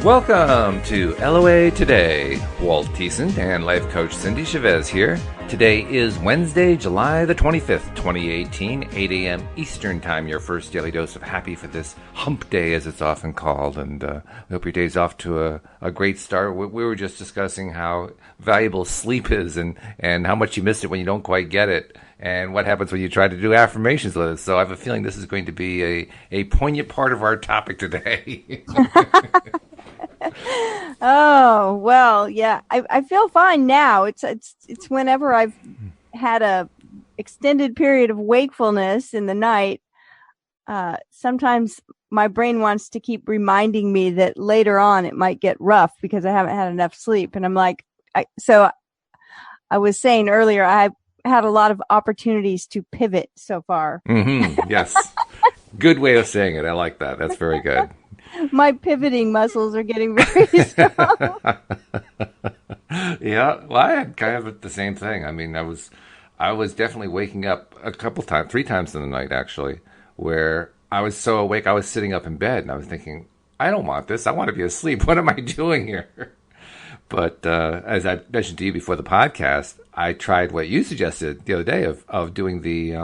Welcome to LOA Today. Walt Thiessen and life coach Cindy Chavez here. Today is Wednesday, July the 25th, 2018, 8 a.m. Eastern Time, your first daily dose of happy for this hump day, as it's often called. And I hope your day's off to a great start. We were just discussing how valuable sleep is and how much you missed it when you don't quite get it, and what happens when you try to do affirmations with it. So I have a feeling this is going to be a poignant part of our topic today. Oh, well, yeah. I feel fine now. It's whenever I've had a extended period of wakefulness in the night, sometimes my brain wants to keep reminding me that later on it might get rough because I haven't had enough sleep. And I'm like, so I was saying earlier, I've had a lot of opportunities to pivot so far. Mm-hmm. Yes. Good way of saying it. I like that. That's very good. My pivoting muscles are getting very strong. Yeah, well, I had kind of the same thing. I mean, I was definitely waking up a couple times, 3 times in the night actually, where I was so awake I was sitting up in bed and I was thinking, I don't want this. I want to be asleep. What am I doing here? But as I mentioned to you before the podcast, I tried what you suggested the other day of doing the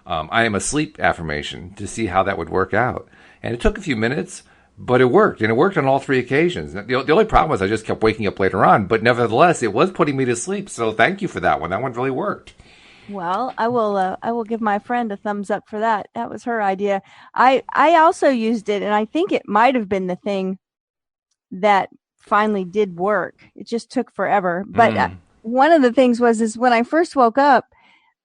I am asleep affirmation to see how that would work out. And it took a few minutes, but it worked. And it worked on all 3 occasions. The only problem was I just kept waking up later on. But nevertheless, it was putting me to sleep. So thank you for that one. That one really worked. Well, I will give my friend a thumbs up for that. That was her idea. I also used it, and I think it might have been the thing that finally did work. It just took forever. But one of the things is when I first woke up,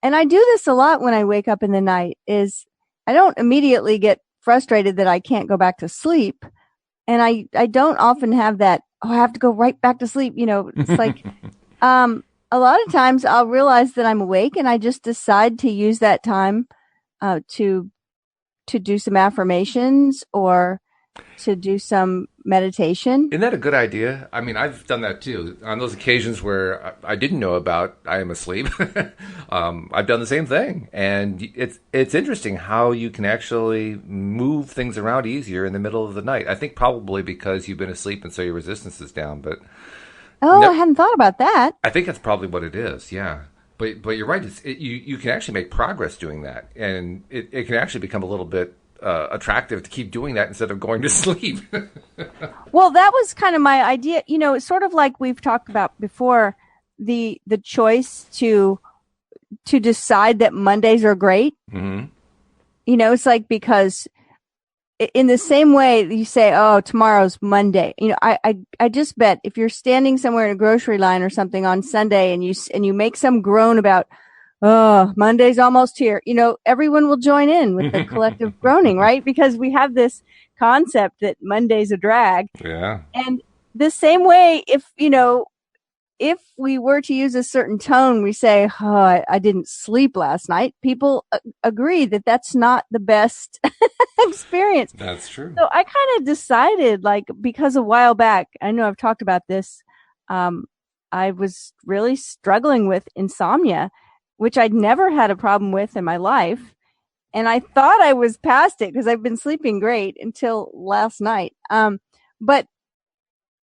and I do this a lot when I wake up in the night, is I don't immediately get frustrated that I can't go back to sleep. And I don't often have that, I have to go right back to sleep. You know, it's like, a lot of times I'll realize that I'm awake and I just decide to use that time, to do some affirmations or to do some meditation. Isn't that a good idea? I mean, I've done that too. On those occasions where I didn't know about I am asleep, I've done the same thing. And it's interesting how you can actually move things around easier in the middle of the night. I think probably because you've been asleep and so your resistance is down. But I hadn't thought about that. I think that's probably what it is, yeah. But you're right. You can actually make progress doing that. And it can actually become a little bit attractive to keep doing that instead of going to sleep. Well, that was kind of my idea. You know, it's sort of like we've talked about before, the choice to decide that Mondays are great. Mm-hmm. You know, it's like, because in the same way you say, oh, tomorrow's Monday. You know, I just bet if you're standing somewhere in a grocery line or something on Sunday and you make some groan about, oh, Monday's almost here, you know, everyone will join in with the collective groaning, right? Because we have this concept that Monday's a drag. Yeah. And the same way, if we were to use a certain tone, we say, oh, I didn't sleep last night. People agree that that's not the best experience. That's true. So I kind of decided, like, because a while back, I know I've talked about this, I was really struggling with insomnia, which I'd never had a problem with in my life. And I thought I was past it because I've been sleeping great until last night. But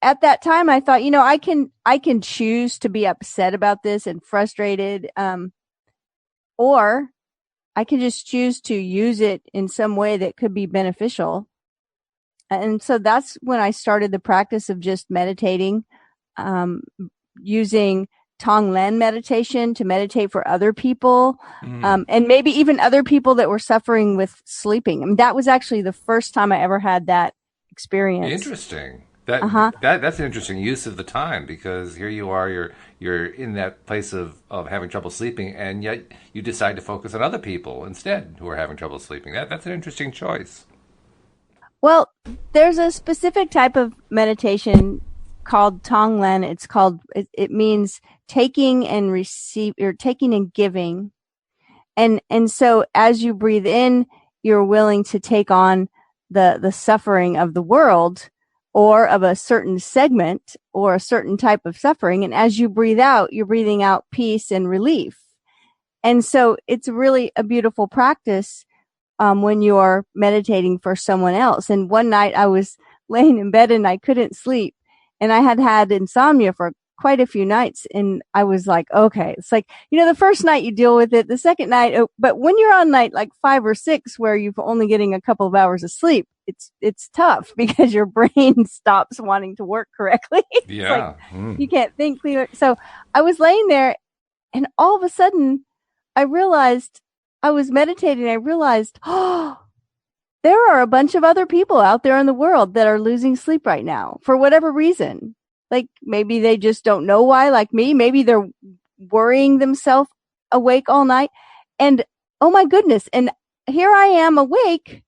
at that time I thought, you know, I can choose to be upset about this and frustrated. Or I can just choose to use it in some way that could be beneficial. And so that's when I started the practice of just meditating, using Tonglen meditation to meditate for other people, and maybe even other people that were suffering with sleeping. I mean, that was actually the first time I ever had that experience. Interesting. That's an interesting use of the time, because here you are, you're in that place of having trouble sleeping, and yet you decide to focus on other people instead who are having trouble sleeping. That's an interesting choice. Well, there's a specific type of meditation called Tonglen. It means taking and receive, or taking and giving. And so as you breathe in, you're willing to take on the suffering of the world, or of a certain segment or a certain type of suffering. And as you breathe out, you're breathing out peace and relief. And so it's really a beautiful practice when you're meditating for someone else. And one night I was laying in bed and I couldn't sleep. And I had insomnia for quite a few nights. And I was like, okay, it's like, the first night you deal with it, the second night, but when you're on night like 5 or 6, where you've only getting a couple of hours of sleep, it's tough because your brain stops wanting to work correctly. Yeah. You can't think clearly. So I was laying there and all of a sudden I realized I was meditating. I realized, oh, there are a bunch of other people out there in the world that are losing sleep right now for whatever reason. Like maybe they just don't know why, like me. Maybe they're worrying themselves awake all night. And oh my goodness. And here I am awake,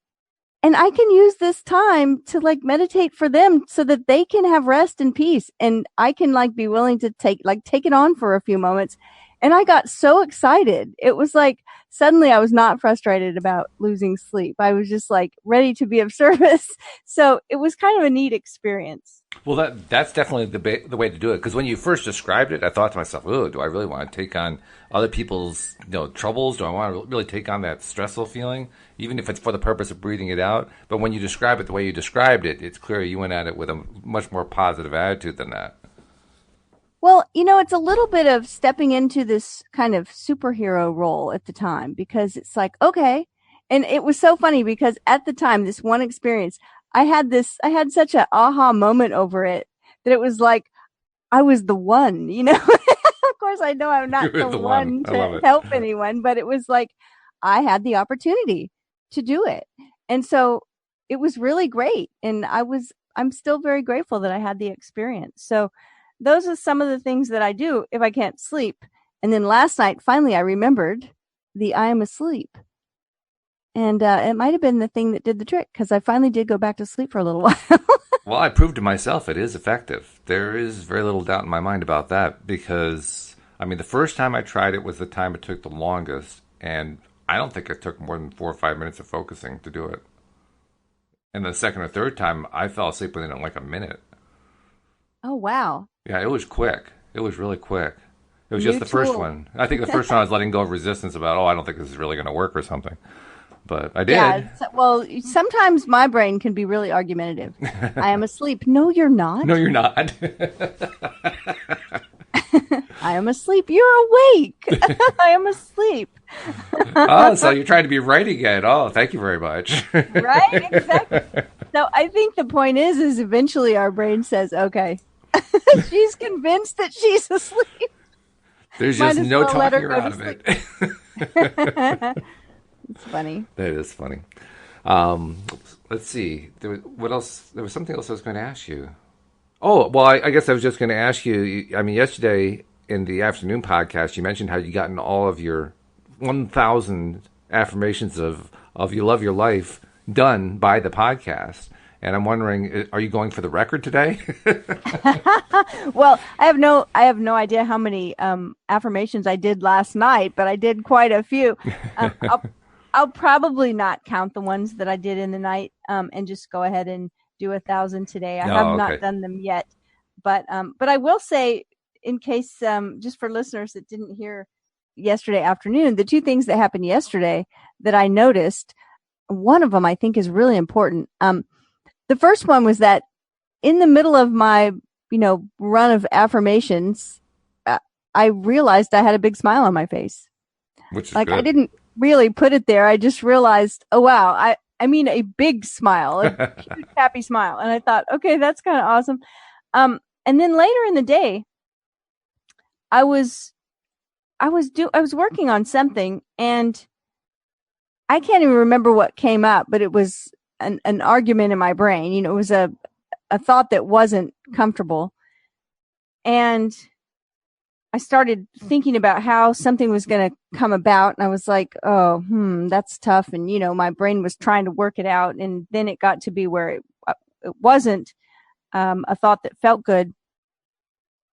and I can use this time to like meditate for them so that they can have rest and peace. And I can like be willing to take it on for a few moments. And I got so excited. It was like suddenly I was not frustrated about losing sleep. I was just like ready to be of service. So it was kind of a neat experience. Well, that's definitely the way to do it. Because when you first described it, I thought to myself, "Oh, do I really want to take on other people's troubles? Do I want to really take on that stressful feeling, even if it's for the purpose of breathing it out?" But when you describe it the way you described it, it's clear you went at it with a much more positive attitude than that. Well, it's a little bit of stepping into this kind of superhero role at the time, because it's like, okay. And it was so funny because at the time, this one experience, I had such an aha moment over it that it was like, I was the one, of course I know I'm not the one to help anyone, but it was like, I had the opportunity to do it. And so it was really great. And I'm still very grateful that I had the experience. So those are some of the things that I do if I can't sleep. And then last night, finally, I remembered I am asleep. And it might have been the thing that did the trick, because I finally did go back to sleep for a little while. Well, I proved to myself it is effective. There is very little doubt in my mind about that, because, the first time I tried it was the time it took the longest. And I don't think it took more than 4 or 5 minutes of focusing to do it. And the second or third time, I fell asleep within like a minute. Oh, wow. Yeah, it was quick. It was really quick. It was just the first one. I think the first one I was letting go of resistance about, I don't think this is really going to work or something. But I did. Yeah, well, sometimes my brain can be really argumentative. I am asleep. No, you're not. No, you're not. I am asleep. You're awake. I am asleep. Oh, so you're trying to be right again. Oh, thank you very much. Right? Exactly. So I think the point is eventually our brain says, okay, she's convinced that she's asleep. There's just no talking her out of it. It's funny. That is funny. Let's see. What else? There was something else I was going to ask you. Oh, well, I guess I was just going to ask you. Yesterday in the afternoon podcast, you mentioned how you gotten all of your 1,000 affirmations of you love your life done by the podcast. And I'm wondering, are you going for the record today? Well, I have no idea how many affirmations I did last night, but I did quite a few. I'll probably not count the ones that I did in the night, and just go ahead and do 1,000 today. I have not done them yet, but I will say, in case, just for listeners that didn't hear yesterday afternoon, the two things that happened yesterday that I noticed, one of them I think is really important. The first one was that in the middle of my, run of affirmations, I realized I had a big smile on my face. Which is good. I didn't really put it there. I just realized, oh, wow. I mean, a big smile, a huge, happy smile. And I thought, okay, that's kind of awesome. And then later in the day, I was working on something, and I can't even remember what came up, but it was an argument in my brain. It was a thought that wasn't comfortable. And I started thinking about how something was going to come about. And I was like, oh, that's tough. And, my brain was trying to work it out. And then it got to be where it wasn't a thought that felt good.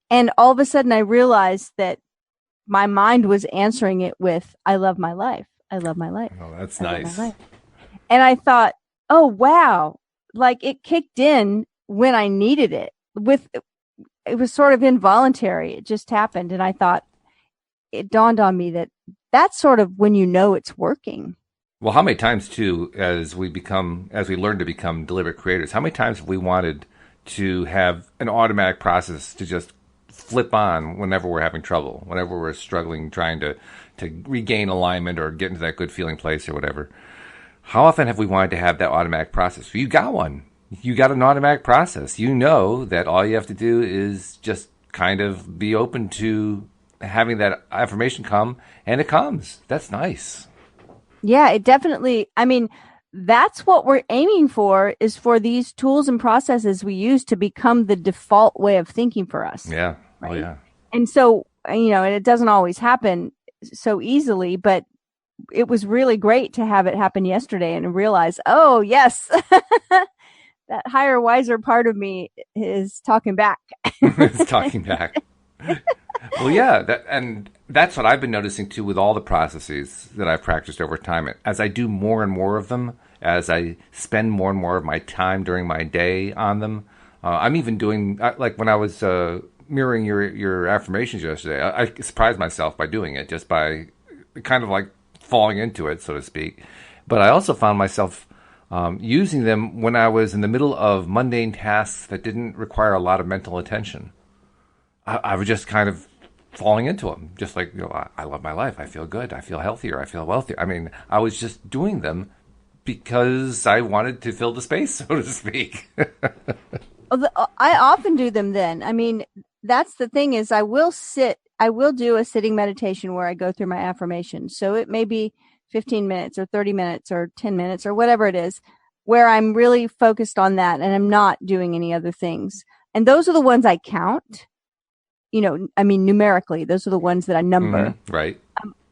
And all of a sudden I realized that my mind was answering it with, I love my life. I love my life. Oh, that's nice. And I thought, oh, wow. Like it kicked in when I needed it. It was sort of involuntary. It just happened. And I thought, it dawned on me that that's sort of when it's working. Well, how many times too, as we learn to become deliberate creators, how many times have we wanted to have an automatic process to just flip on whenever we're having trouble, whenever we're struggling, trying to regain alignment or get into that good feeling place or whatever? How often have we wanted to have that automatic process? Well, you got one. You got an automatic process. You know that all you have to do is just kind of be open to having that affirmation come, and it comes. That's nice. Yeah, it definitely, I mean, that's what we're aiming for is for these tools and processes we use to become the default way of thinking for us. Yeah. Oh, Right. yeah. And so, and it doesn't always happen so easily, but it was really great to have it happen yesterday and realize, oh, yes, that higher, wiser part of me is talking back. It's talking back. Well, yeah, and that's what I've been noticing too with all the processes that I've practiced over time. As I do more and more of them, as I spend more and more of my time during my day on them, I'm even doing like when I was mirroring your affirmations yesterday. I surprised myself by doing it, just by kind of like falling into it, so to speak. But I also found myself using them when I was in the middle of mundane tasks that didn't require a lot of mental attention. I was just kind of falling into them, just like, I love my life. I feel good. I feel healthier. I feel wealthier. I mean, I was just doing them because I wanted to fill the space, so to speak. I often do them then. I mean, that's the thing is I will do a sitting meditation where I go through my affirmations. So it may be 15 minutes or 30 minutes or 10 minutes or whatever it is where I'm really focused on that and I'm not doing any other things. And those are the ones I count. I mean, numerically, those are the ones that I number. Right.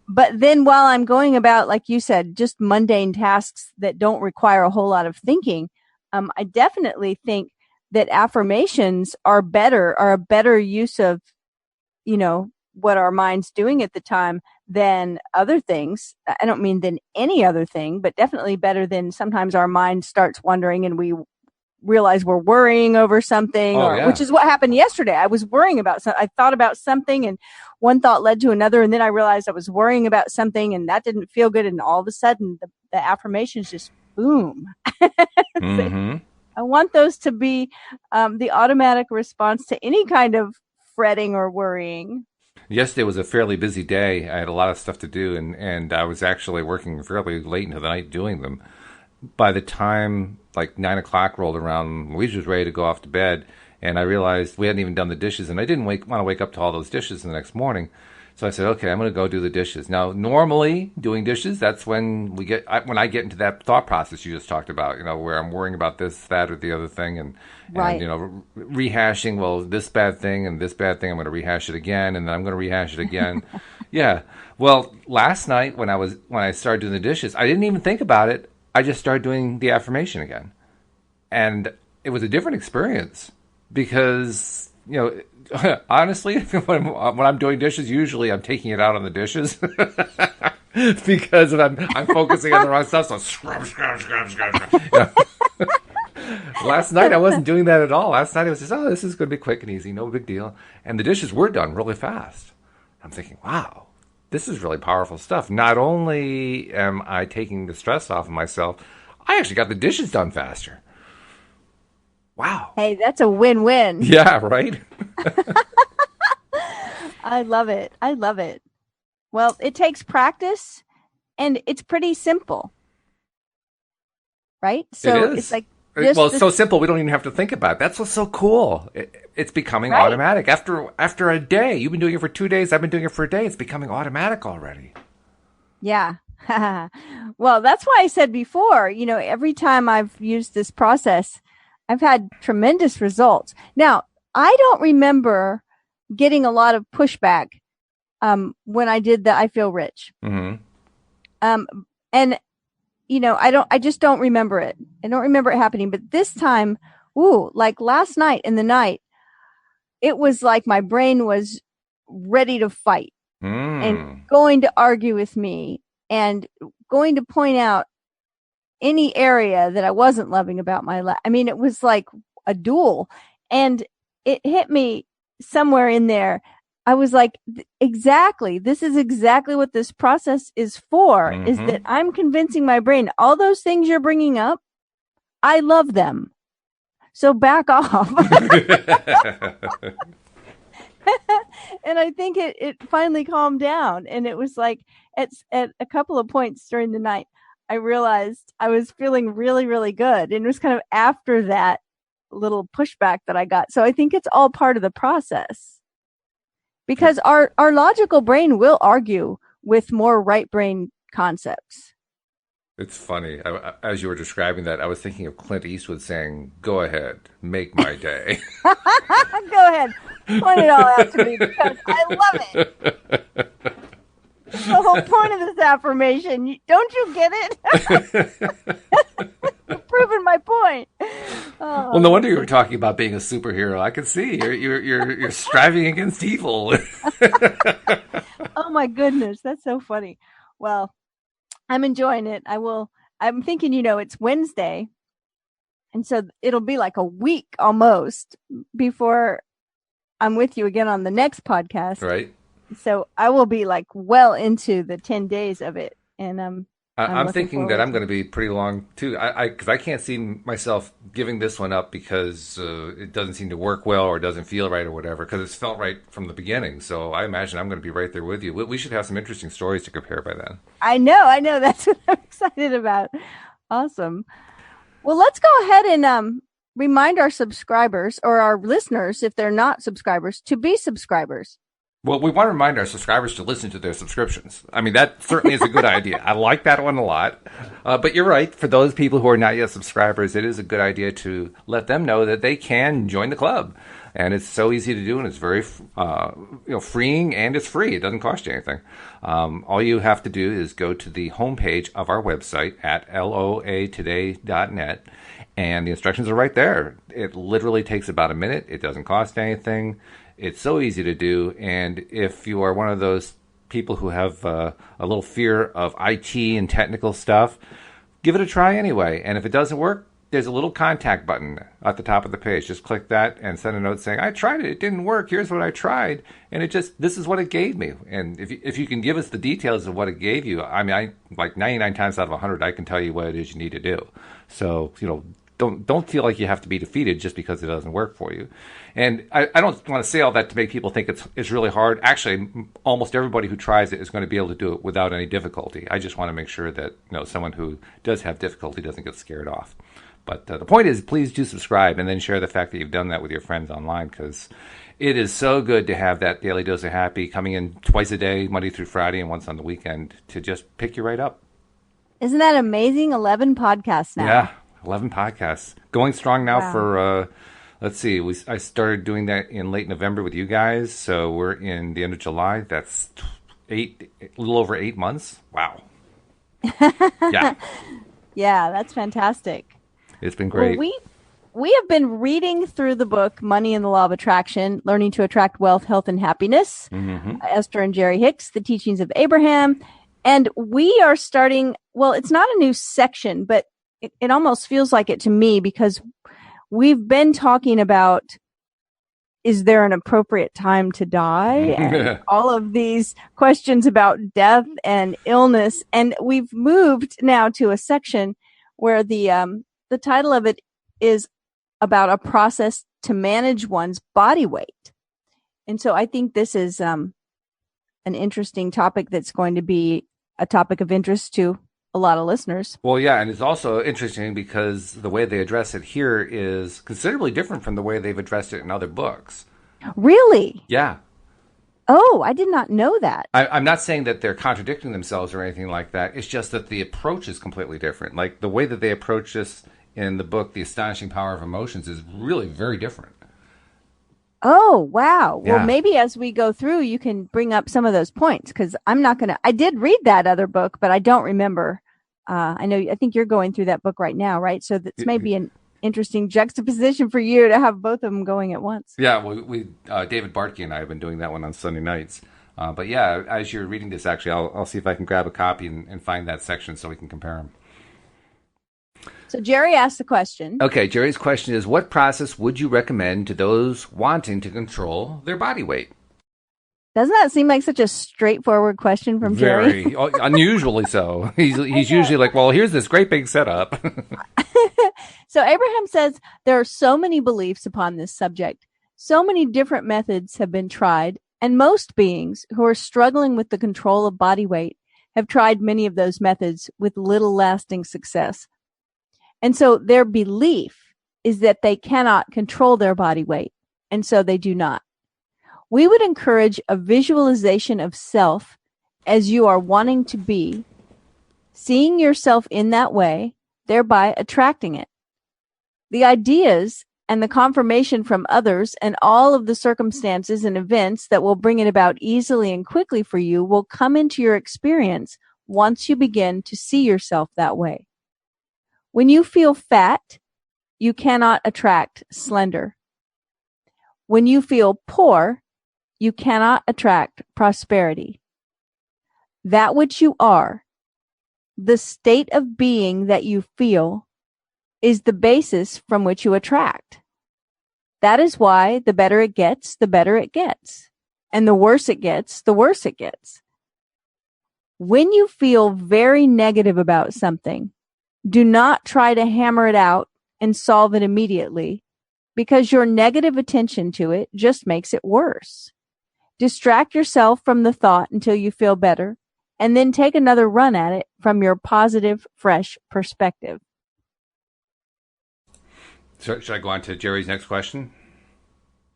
But then while I'm going about, like you said, just mundane tasks that don't require a whole lot of thinking, I definitely think that affirmations are a better use of, what our mind's doing at the time than other things. I don't mean than any other thing, but definitely better than sometimes our mind starts wondering and we realize we're worrying over something Oh, or yeah. which is what happened yesterday. I was worrying about something. I thought about something and one thought led to another. And then I realized I was worrying about something and that didn't feel good. And all of a sudden the affirmations just boom. Mm-hmm. I want those to be the automatic response to any kind of fretting or worrying. Yesterday was a fairly busy day. I had a lot of stuff to do, and I was actually working fairly late into the night doing them. By the time like 9 o'clock rolled around, Louise was ready to go off to bed, and I realized we hadn't even done the dishes, and I didn't want to wake up to all those dishes the next morning. So I said, okay, I'm going to go do the dishes. Now, normally doing dishes, that's when when I get into that thought process you just talked about, where I'm worrying about this, that, or the other thing, and Right. rehashing. Well, this bad thing and this bad thing, I'm going to rehash it again, and then I'm going to rehash it again. Yeah. Well, last night when I started doing the dishes, I didn't even think about it. I just started doing the affirmation again, and it was a different experience because honestly, when I'm doing dishes, usually I'm taking it out on the dishes because I'm focusing on the wrong stuff. So scrub, scrub, scrub, scrub, scrub. Last night I wasn't doing that at all. Last night it was just, this is going to be quick and easy, no big deal, and the dishes were done really fast. I'm thinking, wow, this is really powerful stuff. Not only am I taking the stress off of myself, I actually got the dishes done faster. Wow. Hey, that's a win-win. Yeah, right? I love it. I love it. Well, it takes practice and it's pretty simple, right? So It is. it's like Well, it's so simple we don't even have to think about it. That's what's so cool. It's becoming right. automatic. After a day, you've been doing it for 2 days, I've been doing it for a day. It's becoming automatic already. Yeah. Well, that's why I said before, every time I've used this process, I've had tremendous results. Now, I don't remember getting a lot of pushback when I did the I Feel Rich. Mm-hmm. And I just don't remember it. I don't remember it happening. But this time, like last night in the night, it was like my brain was ready to fight and going to argue with me and going to point out any area that I wasn't loving about my life. I mean, it was like a duel, and it hit me somewhere in there. I was like, exactly. This is exactly what this process is for, is that I'm convincing my brain, all those things you're bringing up, I love them. So back off. And I think it finally calmed down. And it was like at a couple of points during the night, I realized I was feeling really, really good. And it was kind of after that little pushback that I got. So I think it's all part of the process. Because our logical brain will argue with more right brain concepts. It's funny. As you were describing that, I was thinking of Clint Eastwood saying, "Go ahead, make my day." Go ahead, point it all out to me because I love it. That's the whole point of this affirmation. Don't you get it? You're proving my point. Oh. Well, no wonder you were talking about being a superhero. I can see you're striving against evil. Oh my goodness, that's so funny. Well, I'm enjoying it. I'm thinking, it's Wednesday. And so it'll be like a week almost before I'm with you again on the next podcast. Right. So I will be like well into the 10 days of it. And I'm thinking that I'm going to be pretty long too. Because I can't see myself giving this one up because it doesn't seem to work well or doesn't feel right or whatever. Because it's felt right from the beginning. So I imagine I'm going to be right there with you. We should have some interesting stories to compare by then. I know. That's what I'm excited about. Awesome. Well, let's go ahead and remind our subscribers or our listeners, if they're not subscribers, to be subscribers. Well, we want to remind our subscribers to listen to their subscriptions. I mean, that certainly is a good idea. I like that one a lot. But you're right. For those people who are not yet subscribers, it is a good idea to let them know that they can join the club. And it's so easy to do, and it's very freeing, and it's free. It doesn't cost you anything. All you have to do is go to the homepage of our website at loatoday.net, and the instructions are right there. It literally takes about a minute. It doesn't cost anything. It's so easy to do, and if you are one of those people who have a little fear of IT and technical stuff, give it a try anyway. And if it doesn't work, there's a little contact button at the top of the page. Just click that and send a note saying, "I tried it. It didn't work. Here's what I tried, and this is what it gave me." And if you can give us the details of what it gave you, I mean, I like 99 times out of 100, I can tell you what it is you need to do. So don't feel like you have to be defeated just because it doesn't work for you. And I don't want to say all that to make people think it's really hard. Actually, almost everybody who tries it is going to be able to do it without any difficulty. I just want to make sure that someone who does have difficulty doesn't get scared off. But the point is, please do subscribe and then share the fact that you've done that with your friends online, because it is so good to have that daily dose of happy coming in twice a day, Monday through Friday, and once on the weekend to just pick you right up. Isn't that amazing? 11 podcasts now. Yeah, 11 podcasts. Going strong now. Wow. For, let's see, I started doing that in late November with you guys, so we're in the end of July. That's a little over 8 months. Wow. Yeah. Yeah, that's fantastic. It's been great. Well, we have been reading through the book Money and the Law of Attraction, Learning to Attract Wealth, Health, and Happiness, Esther and Jerry Hicks, The Teachings of Abraham. And we are starting, well, it's not a new section, but it almost feels like it to me, because we've been talking about, is there an appropriate time to die? And all of these questions about death and illness. And we've moved now to a section where the title of it is about a process to manage one's body weight. And so I think this is an interesting topic that's going to be a topic of interest to a lot of listeners. Well, yeah, and it's also interesting because the way they address it here is considerably different from the way they've addressed it in other books. Really? Yeah. Oh, I did not know that. I'm not saying that they're contradicting themselves or anything like that. It's just that the approach is completely different. Like the way that they approach this in the book, The Astonishing Power of Emotions, is really very different. Oh, wow. Yeah. Well, maybe as we go through, you can bring up some of those points, because I'm not going to, I did read that other book, but I don't remember. I think you're going through that book right now, right? So that's maybe an interesting juxtaposition for you to have both of them going at once. Yeah, we David Bartkey and I have been doing that one on Sunday nights. But yeah, as you're reading this, actually, I'll see if I can grab a copy and find that section so we can compare them. So Jerry asked the question. Okay, Jerry's question is, what process would you recommend to those wanting to control their body weight? Doesn't that seem like such a straightforward question from Jerry? Very unusually so. He's usually like, well, here's this great big setup. So Abraham says there are so many beliefs upon this subject. So many different methods have been tried, and most beings who are struggling with the control of body weight have tried many of those methods with little lasting success. And so their belief is that they cannot control their body weight, and so they do not. We would encourage a visualization of self as you are wanting to be, seeing yourself in that way, thereby attracting it. The ideas and the confirmation from others and all of the circumstances and events that will bring it about easily and quickly for you will come into your experience once you begin to see yourself that way. When you feel fat, you cannot attract slender. When you feel poor, you cannot attract prosperity. That which you are, the state of being that you feel, is the basis from which you attract. That is why the better it gets, the better it gets. And the worse it gets, the worse it gets. When you feel very negative about something, do not try to hammer it out and solve it immediately, because your negative attention to it just makes it worse. Distract yourself from the thought until you feel better, and then take another run at it from your positive, fresh perspective. So should I go on to Jerry's next question?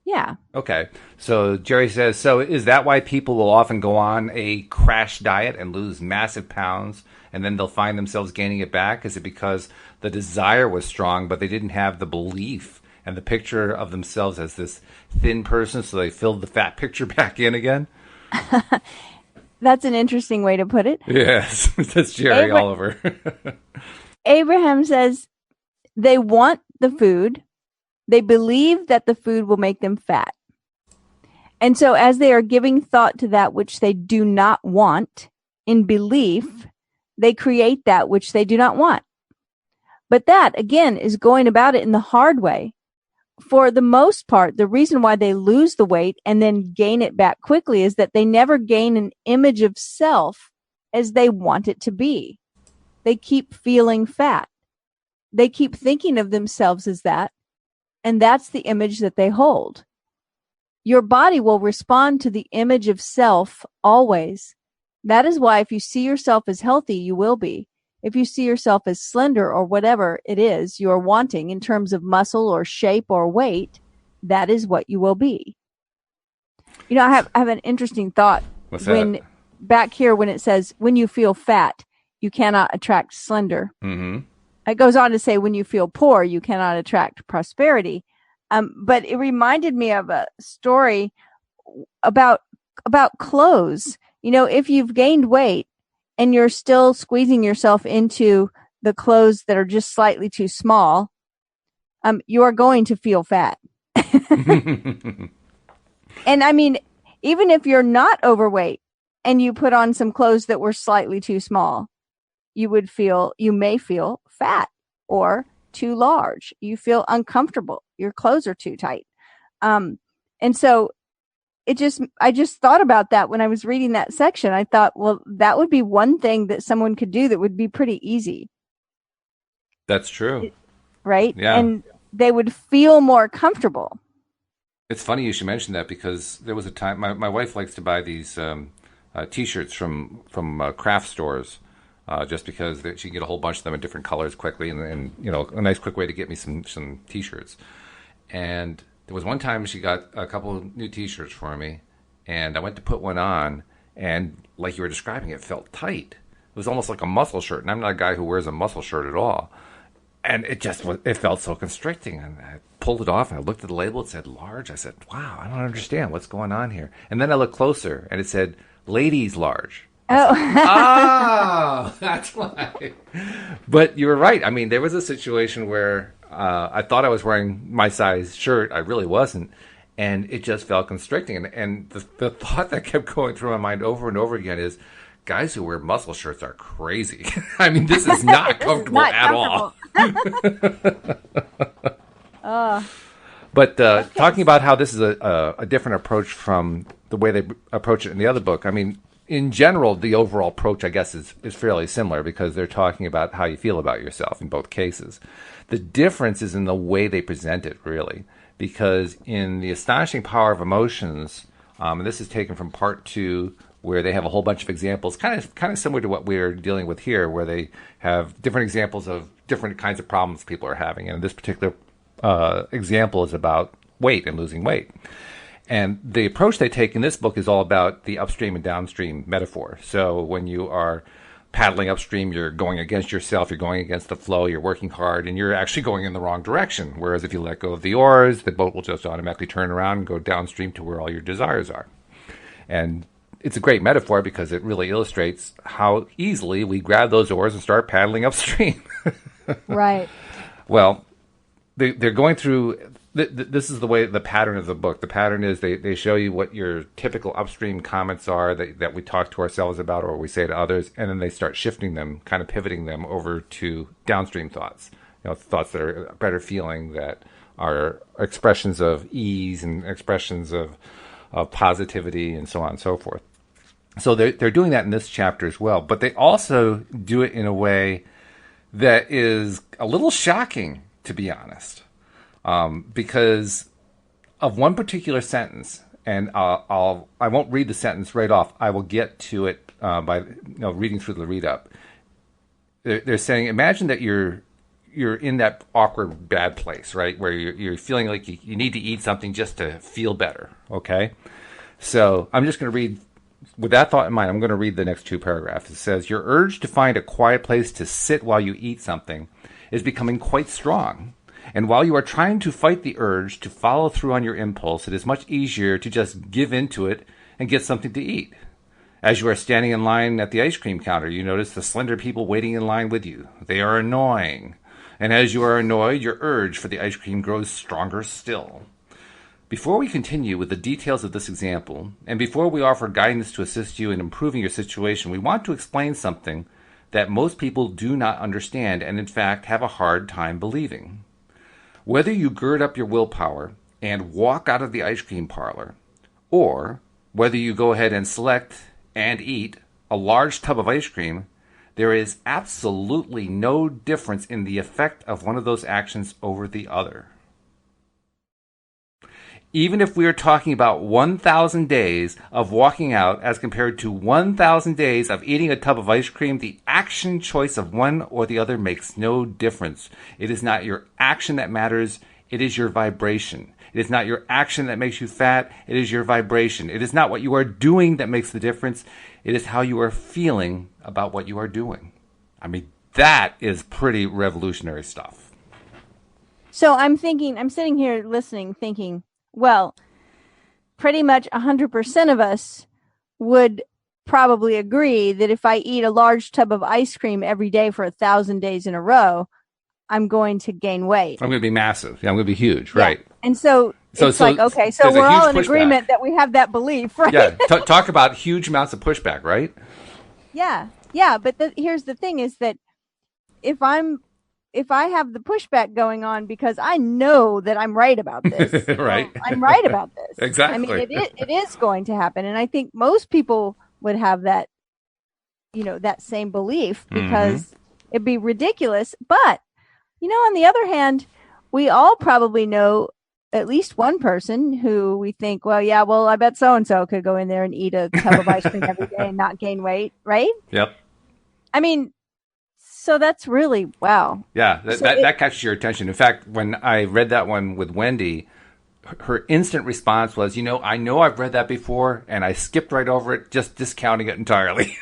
Yeah. Okay. So Jerry says, so is that why people will often go on a crash diet and lose massive pounds, and then they'll find themselves gaining it back? Is it because the desire was strong, but they didn't have the belief and the picture of themselves as this thin person, so they filled the fat picture back in again? That's an interesting way to put it. Yes, that's Jerry all over. Abraham says they want the food. They believe that the food will make them fat. And so as they are giving thought to that which they do not want, in belief, they create that which they do not want. But that, again, is going about it in the hard way. For the most part, the reason why they lose the weight and then gain it back quickly is that they never gain an image of self as they want it to be. They keep feeling fat. They keep thinking of themselves as that, and that's the image that they hold. Your body will respond to the image of self always. That is why if you see yourself as healthy, you will be. If you see yourself as slender or whatever it is you are wanting in terms of muscle or shape or weight, that is what you will be. You know, I have an interesting thought. What's that? Back here, when it says, when you feel fat, you cannot attract slender. Mm-hmm. It goes on to say, when you feel poor, you cannot attract prosperity. But it reminded me of a story about clothes. You know, if you've gained weight and you're still squeezing yourself into the clothes that are just slightly too small, you are going to feel fat. And I mean, even if you're not overweight and you put on some clothes that were slightly too small, you may feel fat or too large. You feel uncomfortable. Your clothes are too tight. And so I just thought about that when I was reading that section. I thought, well, that would be one thing that someone could do that would be pretty easy. That's true. Right? Yeah. And they would feel more comfortable. It's funny you should mention that, because there was a time my wife likes to buy these T-shirts from craft stores, just because she can get a whole bunch of them in different colors quickly, and you know, a nice quick way to get me some T-shirts. And there was one time she got a couple of new T-shirts for me, and I went to put one on, and like you were describing, it felt tight. It was almost like a muscle shirt, and I'm not a guy who wears a muscle shirt at all. And it felt so constricting. And I pulled it off, and I looked at the label. It said large. I said, wow, I don't understand what's going on here. And then I looked closer, and it said ladies large. Oh, that's why. But you were right. I mean, there was a situation where I thought I was wearing my size shirt. I really wasn't. And it just felt constricting. And the thought that kept going through my mind over and over again is, guys who wear muscle shirts are crazy. I mean, this is not comfortable at all. But okay. Talking about how this is a different approach from the way they approach it in the other book. I mean, in general, the overall approach, I guess, is fairly similar because they're talking about how you feel about yourself in both cases. The difference is in the way they present it, really, because in The Astonishing Power of Emotions, and this is taken from part 2, where they have a whole bunch of examples, kind of similar to what we're dealing with here, where they have different examples of different kinds of problems people are having. And this particular example is about weight and losing weight. And the approach they take in this book is all about the upstream and downstream metaphor. So when you are paddling upstream, you're going against yourself, you're going against the flow, you're working hard, and you're actually going in the wrong direction. Whereas if you let go of the oars, the boat will just automatically turn around and go downstream to where all your desires are. And it's a great metaphor because it really illustrates how easily we grab those oars and start paddling upstream. Right. Well, they're going through... This is the way, the pattern of the book. The pattern is they show you what your typical upstream comments are that we talk to ourselves about or we say to others, and then they start shifting them, kind of pivoting them over to downstream thoughts. Thoughts that are better feeling, that are expressions of ease and expressions of positivity and so on and so forth. So they're doing that in this chapter as well, but they also do it in a way that is a little shocking, to be honest, because of one particular sentence. And I won't read the sentence right off. I will get to it by reading through the read up. They're saying, imagine that you're in that awkward bad place, right, where you're feeling like you need to eat something just to feel better. Okay, so I'm just going to read. With that thought in mind, I'm going to read the next 2 paragraphs. It says, your urge to find a quiet place to sit while you eat something is becoming quite strong. And while you are trying to fight the urge to follow through on your impulse, it is much easier to just give in to it and get something to eat. As you are standing in line at the ice cream counter, you notice the slender people waiting in line with you. They are annoying. And as you are annoyed, your urge for the ice cream grows stronger still. Before we continue with the details of this example, and before we offer guidance to assist you in improving your situation, we want to explain something that most people do not understand and in fact have a hard time believing. Whether you gird up your willpower and walk out of the ice cream parlor, or whether you go ahead and select and eat a large tub of ice cream, there is absolutely no difference in the effect of one of those actions over the other. Even if we are talking about 1,000 days of walking out as compared to 1,000 days of eating a tub of ice cream, the action choice of one or the other makes no difference. It is not your action that matters, it is your vibration. It is not your action that makes you fat, it is your vibration. It is not what you are doing that makes the difference, it is how you are feeling about what you are doing. I mean, that is pretty revolutionary stuff. So I'm sitting here listening, thinking, well, pretty much 100% of us would probably agree that if I eat a large tub of ice cream every day for 1,000 days in a row, I'm going to gain weight. I'm going to be massive. Yeah, I'm going to be huge, yeah. Right? And so it's like, okay, so we're all in agreement that we have that belief, right? Yeah, talk about huge amounts of pushback, right? Yeah, but here's the thing is that if I have the pushback going on because I know that I'm right about this. Right. I'm right about this. Exactly. I mean, it is going to happen. And I think most people would have that, that same belief because it'd be ridiculous. But, on the other hand, we all probably know at least one person who we think, I bet so-and-so could go in there and eat a tub of ice cream every day and not gain weight. Right? Yep. I mean, so that's really, wow. Yeah, that catches your attention. In fact, when I read that one with Wendy, her instant response was, I know I've read that before, and I skipped right over it, just discounting it entirely.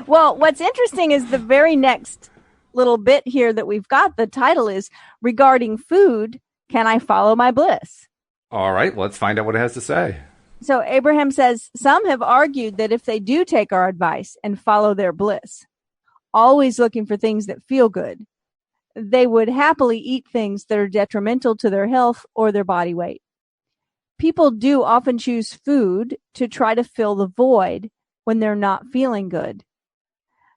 Well, what's interesting is the very next little bit here that we've got, the title is, Regarding Food, Can I Follow My Bliss? All right, let's find out what it has to say. So Abraham says, some have argued that if they do take our advice and follow their bliss, always looking for things that feel good, they would happily eat things that are detrimental to their health or their body weight. People do often choose food to try to fill the void when they're not feeling good.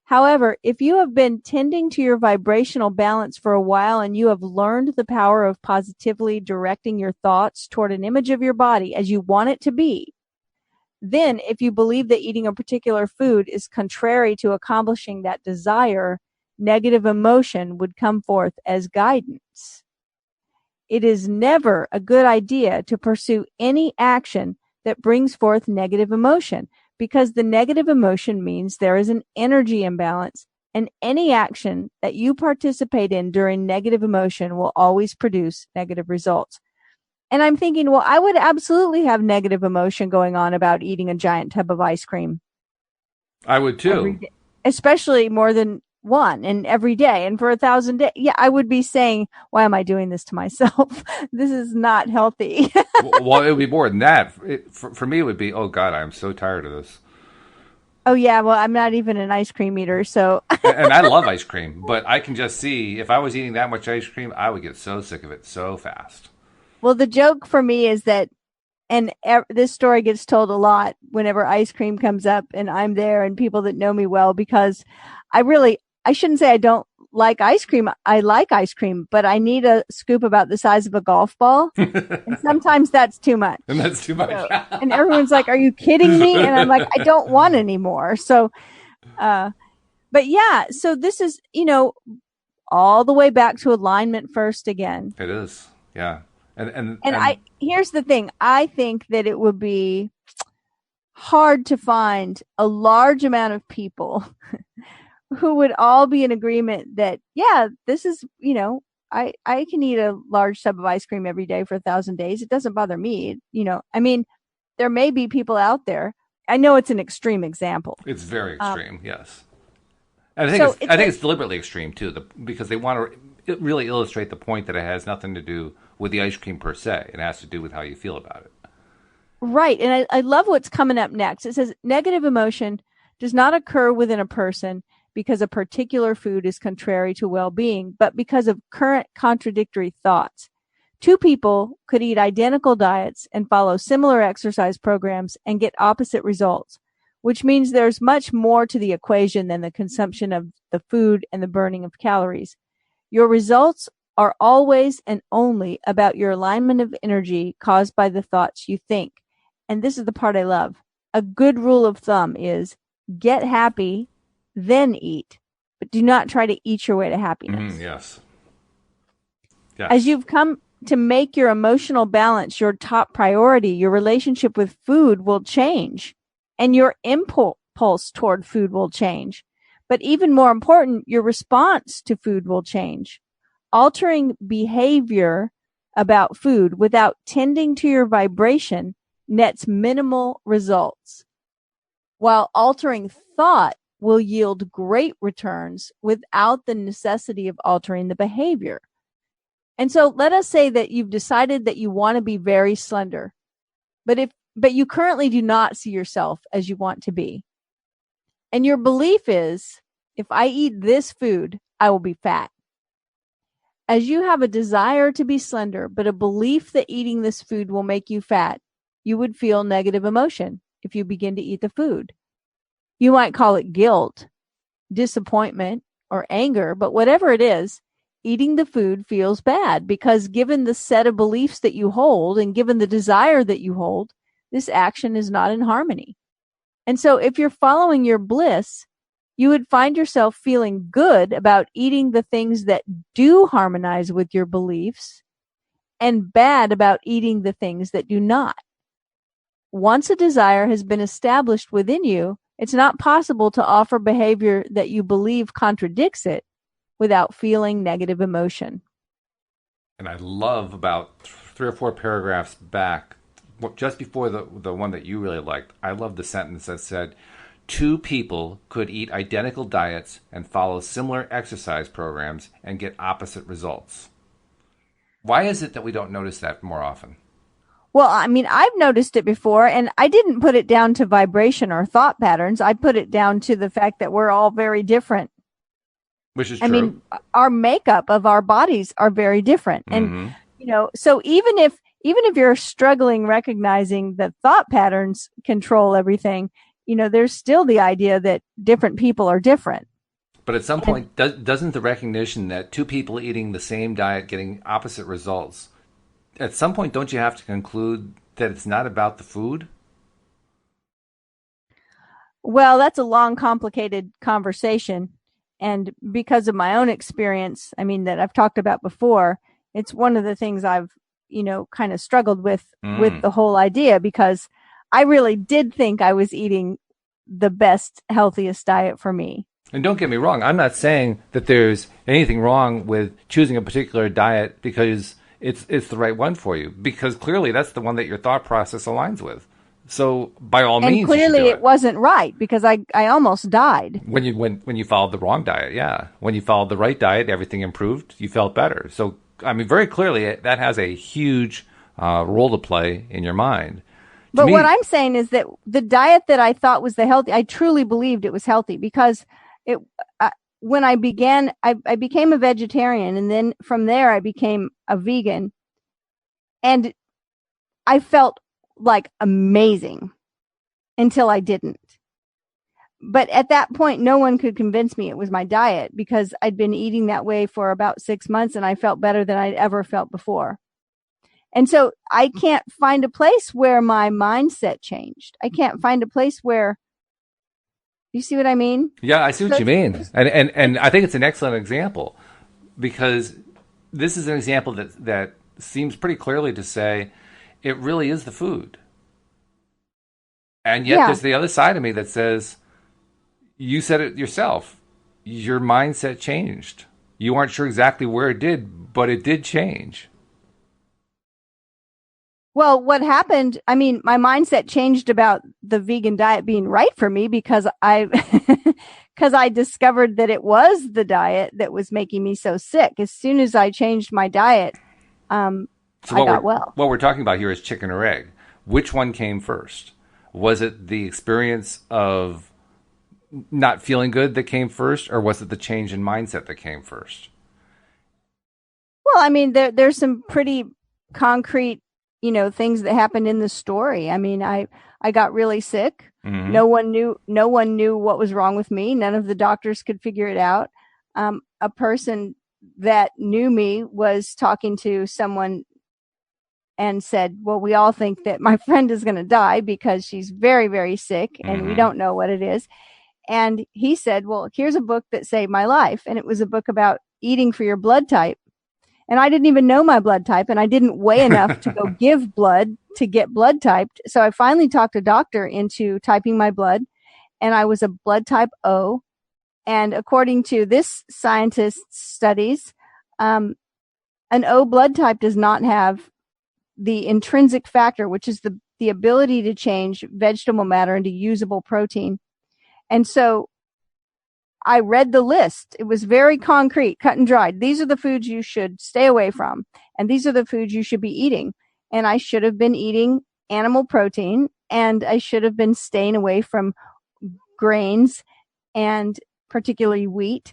However, if you have been tending to your vibrational balance for a while and you have learned the power of positively directing your thoughts toward an image of your body as you want it to be, then if you believe that eating a particular food is contrary to accomplishing that desire, negative emotion would come forth as guidance. It is never a good idea to pursue any action that brings forth negative emotion, because the negative emotion means there is an energy imbalance, and any action that you participate in during negative emotion will always produce negative results. And I'm thinking, well, I would absolutely have negative emotion going on about eating a giant tub of ice cream. I would too. Especially more than one and every day and for 1,000 days. Yeah, I would be saying, why am I doing this to myself? This is not healthy. Well, it would be more than that. For me, it would be, oh God, I'm so tired of this. Oh, yeah. Well, I'm not even an ice cream eater, so. And I love ice cream, but I can just see if I was eating that much ice cream, I would get so sick of it so fast. Well, the joke for me is that, and this story gets told a lot whenever ice cream comes up and I'm there and people that know me well, because I shouldn't say I don't like ice cream. I like ice cream, but I need a scoop about the size of a golf ball. And sometimes that's too much. And that's too much. So, and everyone's like, are you kidding me? And I'm like, I don't want any more. So, but yeah, so this is, all the way back to alignment first again. It is. Yeah. And here's the thing. I think that it would be hard to find a large amount of people who would all be in agreement that, yeah, this is, I can eat a large tub of ice cream every day for 1,000 days. It doesn't bother me. There may be people out there. I know it's an extreme example. It's very extreme. Yes. And I think it's deliberately extreme too, because they want to really illustrate the point that it has nothing to do with the ice cream per se. It has to do with how you feel about it. Right. And I love what's coming up next. It says negative emotion does not occur within a person because a particular food is contrary to well-being, but because of current contradictory thoughts. Two people could eat identical diets and follow similar exercise programs and get opposite results, which means there's much more to the equation than the consumption of the food and the burning of calories. Your results are always and only about your alignment of energy caused by the thoughts you think. And this is the part I love. A good rule of thumb is get happy, then eat, but do not try to eat your way to happiness. Yes. As you've come to make your emotional balance your top priority, your relationship with food will change and your impulse toward food will change. But even more important, your response to food will change. Altering behavior about food without tending to your vibration nets minimal results, while altering thought will yield great returns without the necessity of altering the behavior. And so let us say that you've decided that you want to be very slender, but you currently do not see yourself as you want to be. And your belief is, if I eat this food, I will be fat. As you have a desire to be slender, but a belief that eating this food will make you fat, you would feel negative emotion if you begin to eat the food. You might call it guilt, disappointment, or anger, but whatever it is, eating the food feels bad because given the set of beliefs that you hold and given the desire that you hold, this action is not in harmony. And so if you're following your bliss, you would find yourself feeling good about eating the things that do harmonize with your beliefs and bad about eating the things that do not. Once a desire has been established within you, it's not possible to offer behavior that you believe contradicts it without feeling negative emotion. And I love about 3 or 4 paragraphs back, just before the one that you really liked, I love the sentence that said, 2 people could eat identical diets and follow similar exercise programs and get opposite results. Why is it that we don't notice that more often? Well, I've noticed it before, and I didn't put it down to vibration or thought patterns. I put it down to the fact that we're all very different. Which is true. Our makeup of our bodies are very different. And, so even if you're struggling recognizing that thought patterns control everything, there's still the idea that different people are different. But at some And point, doesn't the recognition that two people eating the same diet getting opposite results, at some point, don't you have to conclude that it's not about the food? well, that's a long, complicated conversation. And because of my own experience, I mean, that I've talked about before, it's one of the things I've, kind of struggled with Mm. the whole idea because I really did think I was eating the best, healthiest diet for me. And don't get me wrong, I'm not saying that there's anything wrong with choosing a particular diet because it's the right one for you, because clearly that's the one that your thought process aligns with. So by all And means, you should clearly do it it. wasn't right because I almost died. When you followed the wrong diet, yeah. When you followed the right diet, everything improved. You felt better. So I mean, very clearly that has a huge role to play in your mind. To But what me, I'm saying is that the diet that I thought was the healthy, I truly believed it was healthy because it, when I became a vegetarian and then from there I became a vegan and I felt like amazing until I didn't. But at that point, no one could convince me it was my diet because I'd been eating that way for about 6 months and I felt better than I'd ever felt before. And so I can't find a place where my mindset changed. I can't find a place where, you see what I mean? yeah, I see So what you mean, and I think it's an excellent example because this is an example that seems pretty clearly to say it really is the food, and yet yeah. there's the other side of me that says you said it yourself. Your mindset changed. You aren't sure exactly where it did, but it did change. Well, what happened, I mean, my mindset changed about the vegan diet being right for me because I because I discovered that it was the diet that was making me so sick. As soon as I changed my diet, um, So I got well. what we're talking about here is chicken or egg. Which one came first? Was it the experience of not feeling good that came first, or was it the change in mindset that came first? Well, I mean, there's some pretty concrete, things that happened in the story. I mean, I got really sick. Hmm. No one knew what was wrong with me. None of the doctors could figure it out. A person that knew me was talking to someone and said, "Well, we all think that my friend is going to die because she's very, very sick and we Hmm. don't know what it is." And he said, "Well, here's a book that saved my life." And it was a book about eating for your blood type. And I didn't even know my blood type and I didn't weigh enough to go give blood to get blood typed. So I finally talked a doctor into typing my blood and I was a blood type O. And according to this scientist's studies, um, an O blood type does not have the intrinsic factor, which is the ability to change vegetable matter into usable protein. And so I read the list. It was very concrete, cut and dried. These are the foods you should stay away from, and these are the foods you should be eating. And I should have been eating animal protein, and I should have been staying away from grains and particularly wheat.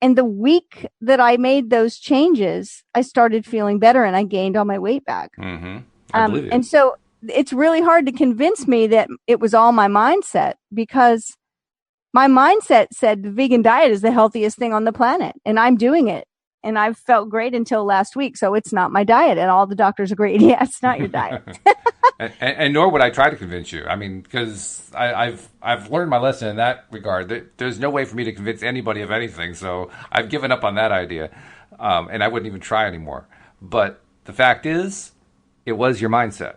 And the week that I made those changes, I started feeling better and I gained all my weight back. Hmm. I believe you. And so it's really hard to convince me that it was all my mindset because my mindset said the vegan diet is the healthiest thing on the planet and I'm doing it. And I've felt great until last week. So it's not my diet. And all the doctors agreed, yeah, it's not your diet. And nor would I try to convince you. I mean, because I've learned my lesson in that regard. There's no way for me to convince anybody of anything. So I've given up on that idea, and I wouldn't even try anymore. But the fact is, it was your mindset.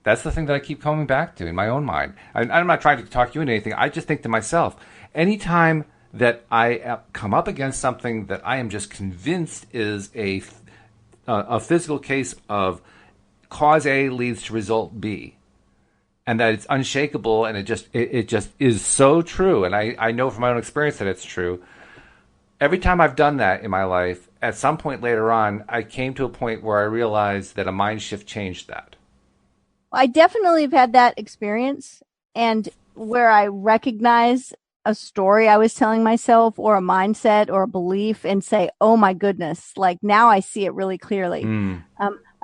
That's the thing that I keep coming back to in my own mind. I'm not trying to talk you into anything. I just think to myself, anytime that I come up against something that I am just convinced is a physical case of cause A leads to result B, and that it's unshakable, and it just is so true, and I know from my own experience that it's true. Every time I've done that in my life, at some point later on, I came to a point where I realized that a mind shift changed that. I definitely have had that experience and where I recognize a story I was telling myself or a mindset or a belief and say, oh my goodness, like now I see it really clearly. Mm.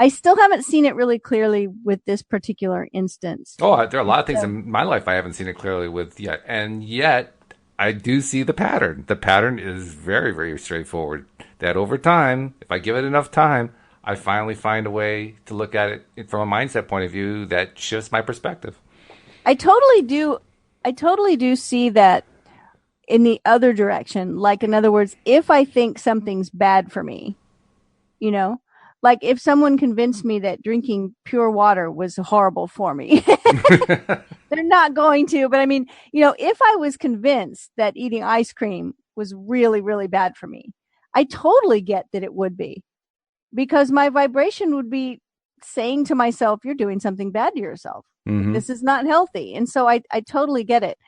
I still haven't seen it really clearly with this particular instance. Oh, there are a lot of things So, in my life I haven't seen it clearly with yet, and yet I do see the pattern. The pattern is very, very straightforward. That over time, if I give it enough time, I finally find a way to look at it from a mindset point of view that shifts my perspective. I totally do. I totally do see that in the other direction. Like, in other words, if I think something's bad for me, you know, like if someone convinced me that drinking pure water was horrible for me, they're not going to. But I mean, if I was convinced that eating ice cream was really, really bad for me, I totally get that it would be, because my vibration would be saying to myself, you're doing something bad to yourself. Mm-hmm. This is not healthy. And so I totally get it.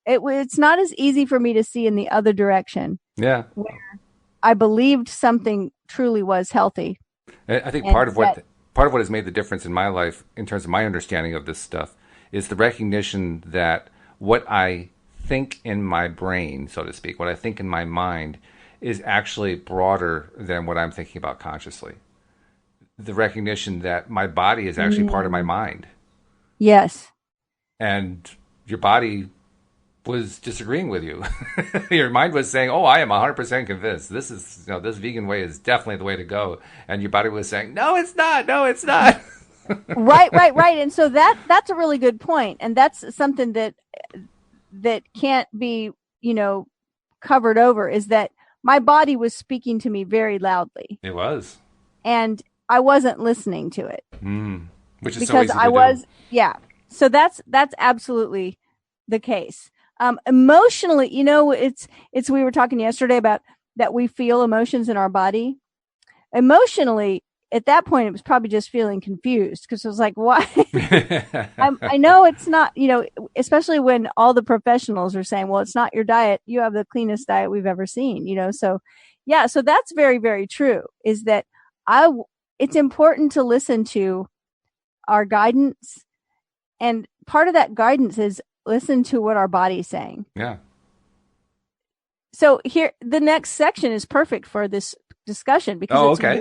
It's not as easy for me to see in the other direction. Yeah. Where I believed something truly was healthy. I think part of what has made the difference in my life in terms of my understanding of this stuff is the recognition that what I think in my brain, so to speak, what I think in my mind is actually broader than what I'm thinking about consciously. The recognition that my body is actually part of my mind. Yes. And your body was disagreeing with you. Your mind was saying, "Oh, I am 100% convinced. This is, this vegan way is definitely the way to go." And your body was saying, "No, it's not. No, it's not." Right. And so that's a really good point. And that's something that can't be, covered over, is that my body was speaking to me very loudly. It was. And I wasn't listening to it. Which is because so easy to I was, do. Yeah. So that's absolutely the case. Emotionally, it's we were talking yesterday about that we feel emotions in our body. Emotionally, at that point, it was probably just feeling confused, because it was like, why? I know it's not, especially when all the professionals are saying, well, it's not your diet. You have the cleanest diet we've ever seen, So, yeah, so that's very, very true, is that it's important to listen to our guidance. And part of that guidance is listen to what our body's saying. Yeah. So here, the next section is perfect for this discussion, because okay.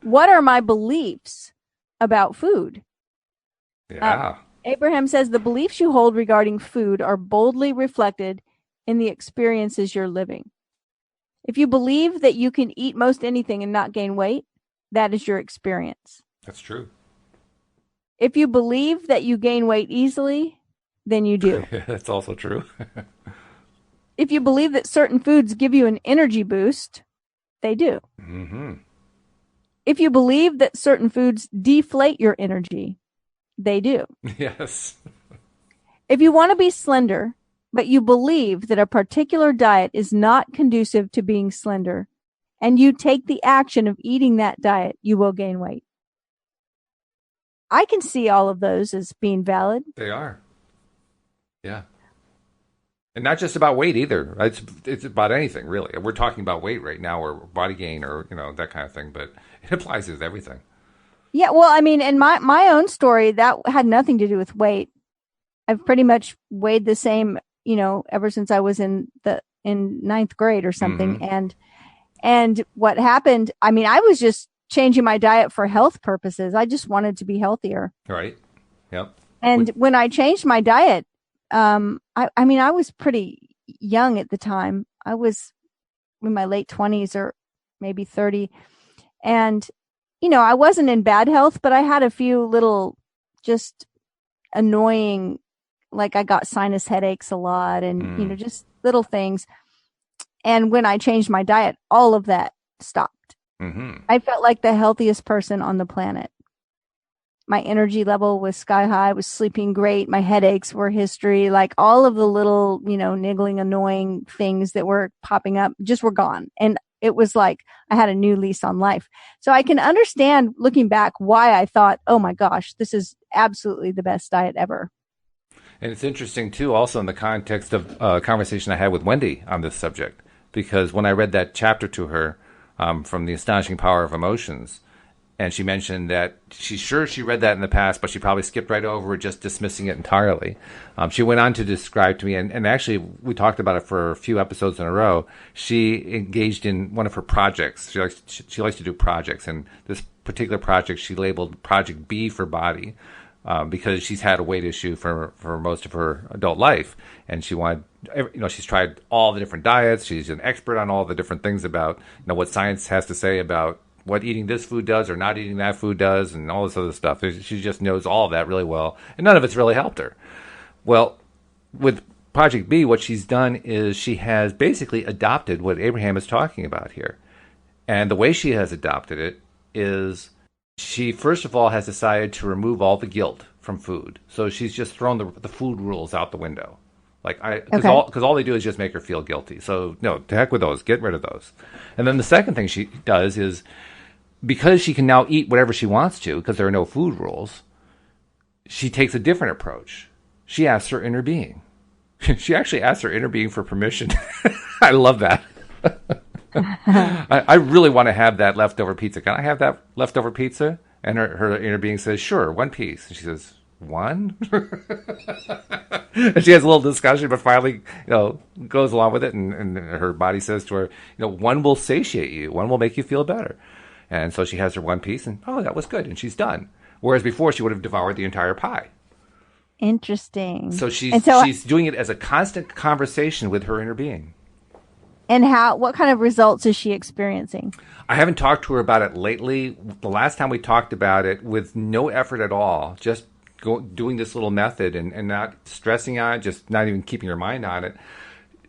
What are my beliefs about food? Yeah. Abraham says the beliefs you hold regarding food are boldly reflected in the experiences you're living. If you believe that you can eat most anything and not gain weight, that is your experience. That's true. If you believe that you gain weight easily, then you do. That's also true. If you believe that certain foods give you an energy boost, they do. Mm-hmm. If you believe that certain foods deflate your energy, they do. Yes. If you want to be slender, but you believe that a particular diet is not conducive to being slender, and you take the action of eating that diet, you will gain weight. I can see all of those as being valid. They are. Yeah. And not just about weight either. It's about anything, really. We're talking about weight right now, or body gain, or that kind of thing, but it applies to everything. Yeah, well, I mean, in my own story, that had nothing to do with weight. I've pretty much weighed the same, ever since I was in ninth grade or something. Mm-hmm. And what happened, I mean, I was just changing my diet for health purposes. I just wanted to be healthier. Right. Yep. And when I changed my diet, I mean, I was pretty young at the time. I was in my late 20s or maybe 30. And, I wasn't in bad health, but I had a few little just annoying, like I got sinus headaches a lot and, just little things. And when I changed my diet, all of that stopped. Mm-hmm. I felt like the healthiest person on the planet. My energy level was sky high. I was sleeping great. My headaches were history. Like all of the little, niggling, annoying things that were popping up just were gone. And it was like I had a new lease on life. So I can understand, looking back, why I thought, oh my gosh, this is absolutely the best diet ever. And it's interesting, too, also in the context of a conversation I had with Wendy on this subject, because when I read that chapter to her from The Astonishing Power of Emotions, and she mentioned that she's sure she read that in the past, but she probably skipped right over it, just dismissing it entirely. She went on to describe to me, and actually we talked about it for a few episodes in a row. She engaged in one of her projects. She likes to do projects, and this particular project she labeled Project B for Body, because she's had a weight issue for most of her adult life, and she's tried all the different diets. She's an expert on all the different things about what science has to say about what eating this food does or not eating that food does, and all this other stuff. She just knows all of that really well, and none of it's really helped her. Well, with Project B, what she's done is she has basically adopted what Abraham is talking about here. And the way she has adopted it is she, first of all, has decided to remove all the guilt from food. So she's just thrown the food rules out the window. Because all they do is just make her feel guilty. So, no, to heck with those. Get rid of those. And then the second thing she does is, because she can now eat whatever she wants to, because there are no food rules, she takes a different approach. She asks her inner being. She actually asks her inner being for permission. I love that. I really want to have that leftover pizza. Can I have that leftover pizza? And her inner being says, sure, one piece. And she says, one? And she has a little discussion, but finally, goes along with it. And her body says to her, one will satiate you. One will make you feel better. And so she has her one piece, and, that was good. And she's done. Whereas before, she would have devoured the entire pie. Interesting. So she's doing it as a constant conversation with her inner being. And what kind of results is she experiencing? I haven't talked to her about it lately. The last time we talked about it, with no effort at all, just doing this little method and not stressing on it, just not even keeping her mind on it,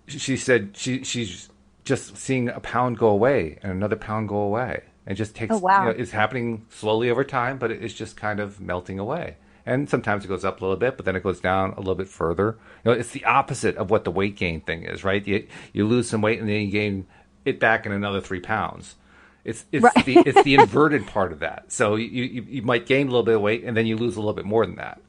she said she's just seeing a pound go away and another pound go away. It just takes, it's happening slowly over time, but it's just kind of melting away. And sometimes it goes up a little bit, but then it goes down a little bit further. It's the opposite of what the weight gain thing is, right? You lose some weight and then you gain it back in another 3 pounds. It's the inverted part of that. So you might gain a little bit of weight and then you lose a little bit more than that.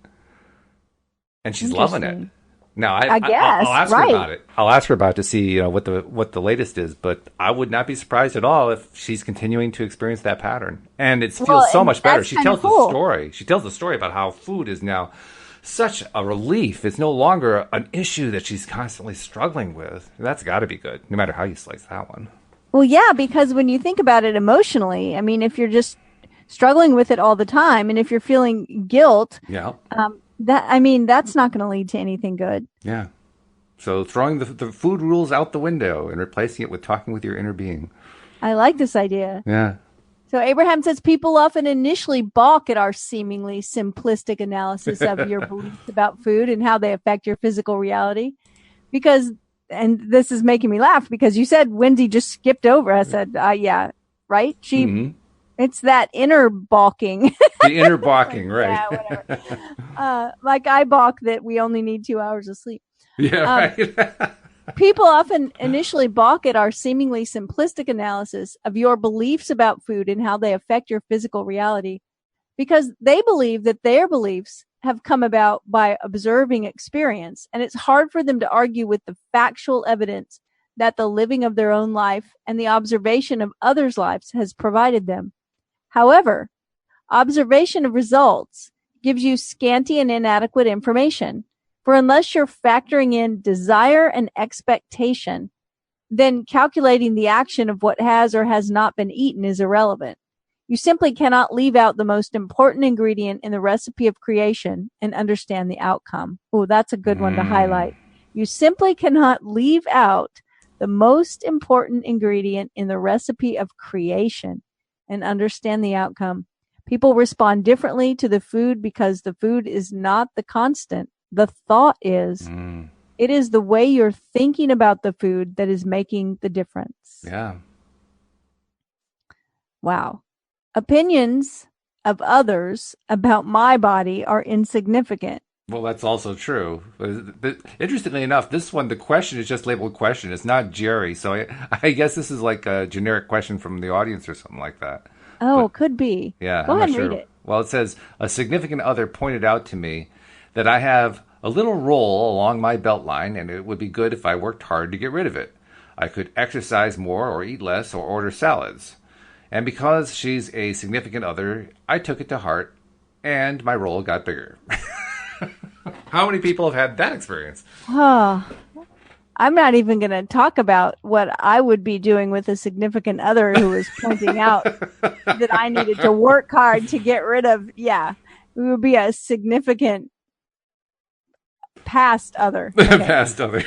And she's loving it. Now I guess I'll ask her about it. I'll ask her about it to see what the latest is. But I would not be surprised at all if she's continuing to experience that pattern. And it feels so much better. She tells the story. She tells the story about how food is now such a relief. It's no longer an issue that she's constantly struggling with. That's got to be good, no matter how you slice that one. Well, yeah, because when you think about it emotionally, I mean, if you're just struggling with it all the time, and if you're feeling guilt, that's not going to lead to anything good. Yeah. So throwing the food rules out the window and replacing it with talking with your inner being. I like this idea. Yeah. So Abraham says people often initially balk at our seemingly simplistic analysis of your beliefs about food and how they affect your physical reality. And this is making me laugh because you said Wendy just skipped over. I said, yeah, right? It's that inner balking. The inner balking, right. Yeah, whatever. Like I balk that we only need 2 hours of sleep. Yeah, right. People often initially balk at our seemingly simplistic analysis of your beliefs about food and how they affect your physical reality because they believe that their beliefs have come about by observing experience, and it's hard for them to argue with the factual evidence that the living of their own life and the observation of others' lives has provided them. However, observation of results gives you scanty and inadequate information. For unless you're factoring in desire and expectation, then calculating the action of what has or has not been eaten is irrelevant. You simply cannot leave out the most important ingredient in the recipe of creation and understand the outcome. Oh, that's a good one to highlight. You simply cannot leave out the most important ingredient in the recipe of creation and understand the outcome. People respond differently to the food because the food is not the constant. The thought is. It is the way you're thinking about the food that is making the difference. Yeah. Wow. Opinions of others about my body are insignificant. Well, that's also true. But interestingly enough, this one, the question is just labeled question. It's not Jerry. So I guess this is like a generic question from the audience or something like that. Oh, could be. Yeah. Go ahead and read it. Well, it says, a significant other pointed out to me that I have a little roll along my belt line, and it would be good if I worked hard to get rid of it. I could exercise more or eat less or order salads. And because she's a significant other, I took it to heart, and my roll got bigger. How many people have had that experience? Oh, I'm not even going to talk about what I would be doing with a significant other who was pointing out that I needed to work hard to get rid of. Yeah. We would be a significant past other. Okay. Past other.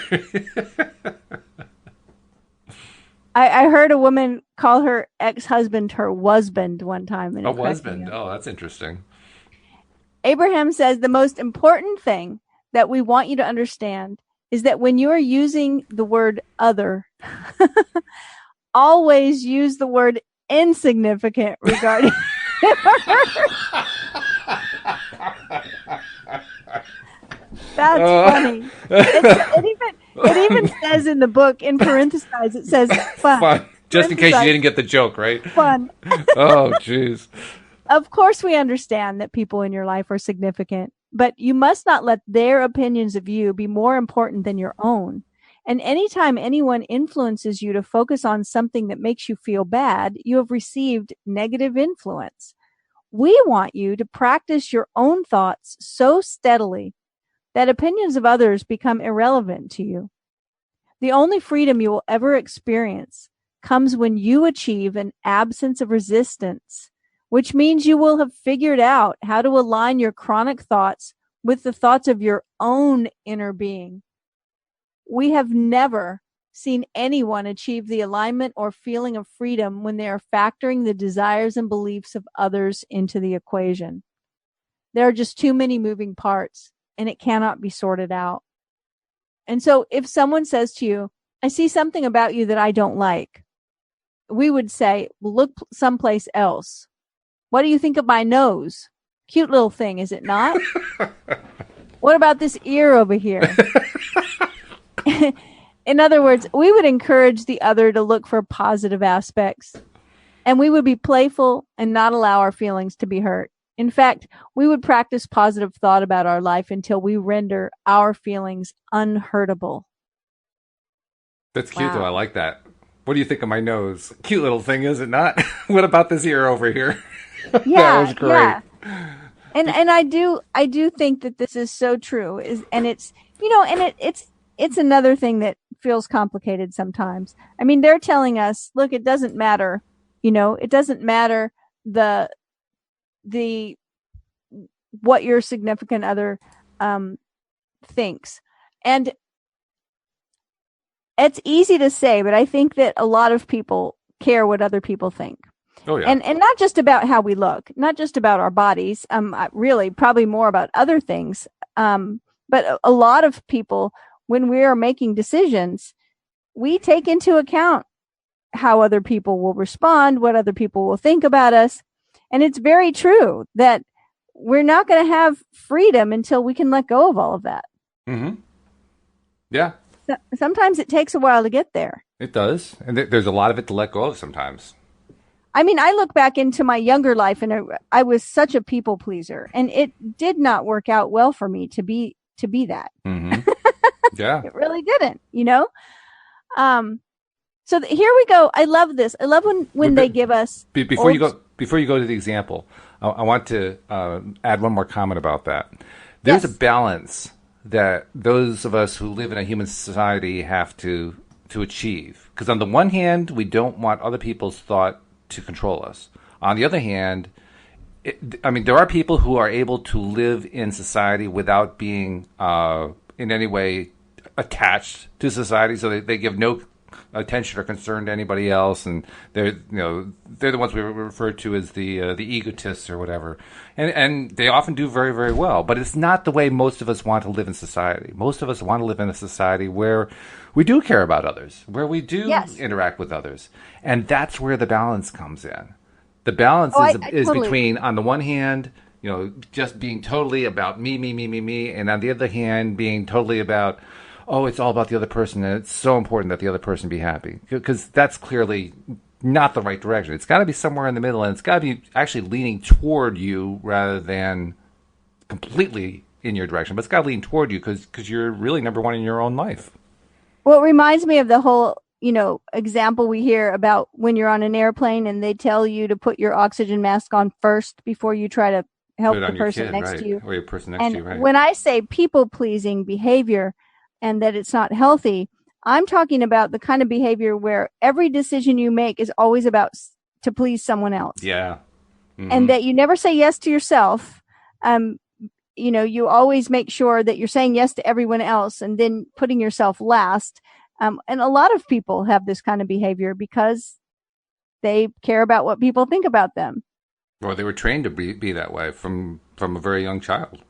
I heard a woman call her ex-husband her husband one time, and A it cracked me husband. up. Oh, that's interesting. Abraham says the most important thing that we want you to understand is that when you are using the word other, always use the word insignificant regarding. That's funny. It even says in the book, in parentheses, it says fun. Fun. Just in case you didn't get the joke, right? Fun. Oh, jeez. Of course, we understand that people in your life are significant, but you must not let their opinions of you be more important than your own. And anytime anyone influences you to focus on something that makes you feel bad, you have received negative influence. We want you to practice your own thoughts so steadily that opinions of others become irrelevant to you. The only freedom you will ever experience comes when you achieve an absence of resistance, which means you will have figured out how to align your chronic thoughts with the thoughts of your own inner being. We have never seen anyone achieve the alignment or feeling of freedom when they are factoring the desires and beliefs of others into the equation. There are just too many moving parts, and it cannot be sorted out. And so if someone says to you, I see something about you that I don't like, we would say, well, look someplace else. What do you think of my nose? Cute little thing, is it not? What about this ear over here? In other words, we would encourage the other to look for positive aspects, and we would be playful and not allow our feelings to be hurt. In fact, we would practice positive thought about our life until we render our feelings unhurtable. That's cute, though. I like that. What do you think of my nose? Cute little thing, is it not? What about this ear over here? Yeah, that was great. Yeah. And I do think that this is so true. It's another thing that feels complicated sometimes. I mean, they're telling us, look, it doesn't matter. It doesn't matter the what your significant other thinks. And it's easy to say, but I think that a lot of people care what other people think. Oh, yeah. And not just about how we look, not just about our bodies, really probably more about other things. But a lot of people, when we are making decisions, we take into account how other people will respond, what other people will think about us. And it's very true that we're not going to have freedom until we can let go of all of that. Mm-hmm. Yeah. Sometimes it takes a while to get there. It does. And there's a lot of it to let go of sometimes. I mean, I look back into my younger life and I was such a people pleaser, and it did not work out well for me to be that. Mm-hmm. Yeah. It really didn't, So here we go. I love this. I love when they give us before you go to the example. I want to add one more comment about that. There's a balance that those of us who live in a human society have to achieve. Because on the one hand, we don't want other people's thought to control us. On the other hand, there are people who are able to live in society without being in any way attached to society, so they give no attention or concern to anybody else, and they're the ones we refer to as the egotists or whatever, and they often do very, very well. But it's not the way most of us want to live in society. Most of us want to live in a society where we do care about others, where we do interact with others, and that's where the balance comes in. The balance is totally between, on the one hand, just being totally about me, and on the other hand, being totally about, it's all about the other person, and it's so important that the other person be happy. Because that's clearly not the right direction. It's got to be somewhere in the middle, and it's got to be actually leaning toward you rather than completely in your direction. But it's got to lean toward you because you're really number one in your own life. Well, it reminds me of the whole, example we hear about when you're on an airplane and they tell you to put your oxygen mask on first before you try to help the person next to you. Or your person next to you, right. When I say people-pleasing behavior and that it's not healthy, I'm talking about the kind of behavior where every decision you make is always about to please someone else. Yeah. Mm-hmm. And that you never say yes to yourself. You always make sure that you're saying yes to everyone else and then putting yourself last. And a lot of people have this kind of behavior because they care about what people think about them. Or they were trained to be that way from a very young child.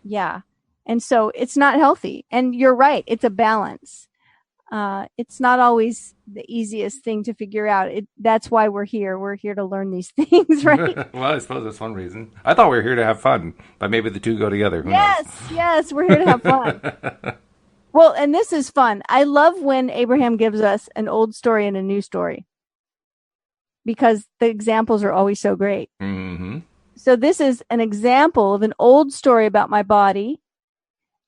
Yeah. And so it's not healthy. And you're right. It's a balance. It's not always the easiest thing to figure out. That's why we're here. We're here to learn these things, right? Well, I suppose that's one reason. I thought we were here to have fun, but maybe the two go together. Who knows? Yes, we're here to have fun. Well, and this is fun. I love when Abraham gives us an old story and a new story because the examples are always so great. Mm-hmm. So this is an example of an old story about my body.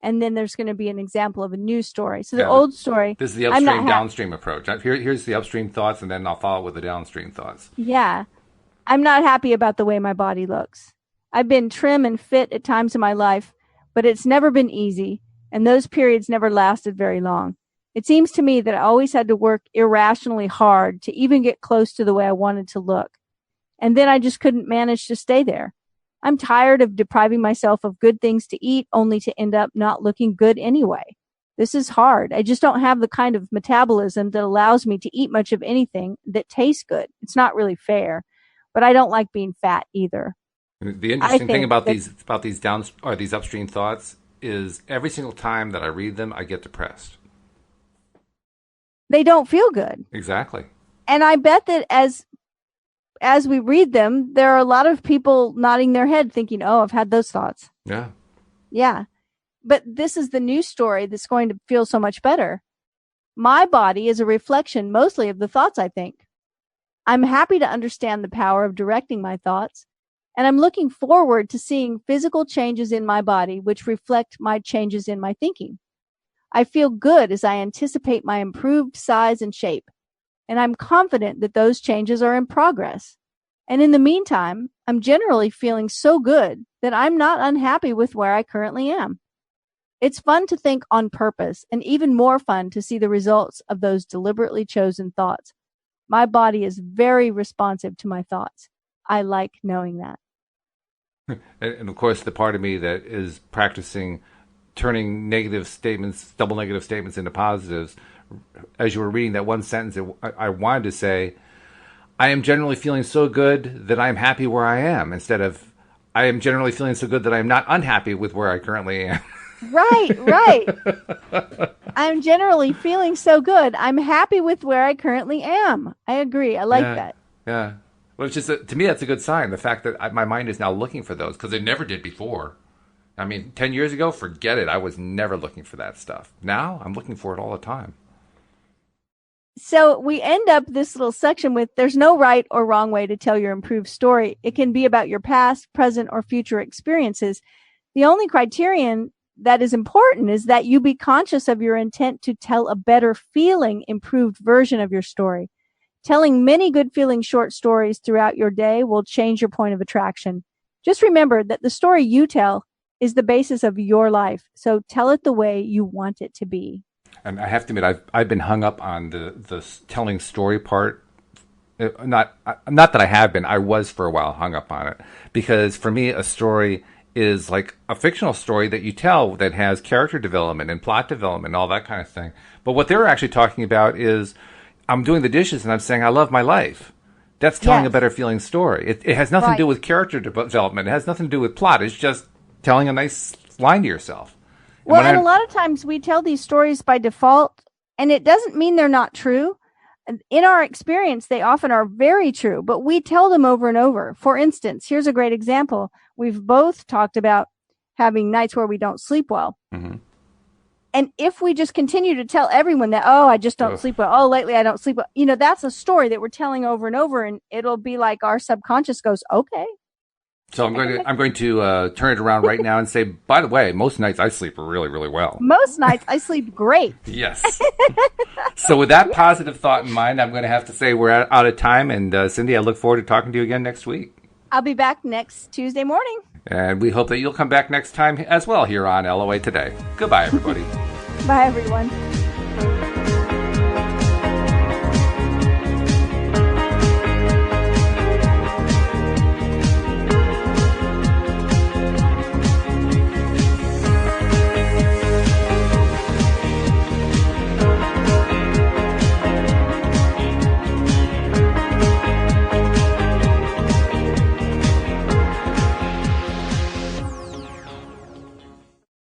And then there's going to be an example of a new story. So the old story. This is the upstream downstream approach. Here's the upstream thoughts, and then I'll follow with the downstream thoughts. Yeah. I'm not happy about the way my body looks. I've been trim and fit at times in my life, but it's never been easy. And those periods never lasted very long. It seems to me that I always had to work irrationally hard to even get close to the way I wanted to look. And then I just couldn't manage to stay there. I'm tired of depriving myself of good things to eat only to end up not looking good anyway. This is hard. I just don't have the kind of metabolism that allows me to eat much of anything that tastes good. It's not really fair, but I don't like being fat either. The interesting thing about these upstream thoughts is every single time that I read them, I get depressed. They don't feel good. Exactly. And I bet that as we read them, there are a lot of people nodding their head thinking, oh, I've had those thoughts. Yeah. Yeah. But this is the new story that's going to feel so much better. My body is a reflection mostly of the thoughts I think. I'm happy to understand the power of directing my thoughts, and I'm looking forward to seeing physical changes in my body which reflect my changes in my thinking. I feel good as I anticipate my improved size and shape. And I'm confident that those changes are in progress. And in the meantime, I'm generally feeling so good that I'm not unhappy with where I currently am. It's fun to think on purpose and even more fun to see the results of those deliberately chosen thoughts. My body is very responsive to my thoughts. I like knowing that. And of course, the part of me that is practicing turning double negative statements into positives. As you were reading that one sentence, I wanted to say, I am generally feeling so good that I'm happy where I am, instead of, I am generally feeling so good that I'm not unhappy with where I currently am. Right. I'm generally feeling so good. I'm happy with where I currently am. I agree. I like that. Yeah. Well, it's just, to me, that's a good sign. The fact that my mind is now looking for those, because it never did before. I mean, 10 years ago, forget it. I was never looking for that stuff. Now, I'm looking for it all the time. So we end up this little section with, there's no right or wrong way to tell your improved story. It can be about your past, present, or future experiences. The only criterion that is important is that you be conscious of your intent to tell a better feeling, improved version of your story. Telling many good feeling short stories throughout your day will change your point of attraction. Just remember that the story you tell is the basis of your life. So tell it the way you want it to be. And I have to admit, I've been hung up on the telling story part. Not that I have been. I was for a while hung up on it, because for me, a story is like a fictional story that you tell that has character development and plot development and all that kind of thing. But what they're actually talking about is, I'm doing the dishes and I'm saying I love my life. That's telling a better feeling story. It has nothing to do with character development. It has nothing to do with plot. It's just telling a nice line to yourself. Well, and a lot of times we tell these stories by default, and it doesn't mean they're not true. In our experience, they often are very true, but we tell them over and over. For instance, here's a great example. We've both talked about having nights where we don't sleep well. Mm-hmm. And if we just continue to tell everyone that, oh, I just don't sleep well. Oh, lately I don't sleep well. That's a story that we're telling over and over, and it'll be like our subconscious goes, okay. So I'm going to turn it around right now and say, by the way, most nights I sleep really, really well. Most nights I sleep great. Yes. So with that positive thought in mind, I'm going to have to say we're out of time. And Cindie, I look forward to talking to you again next week. I'll be back next Tuesday morning. And we hope that you'll come back next time as well here on LOA Today. Goodbye, everybody. Bye, everyone.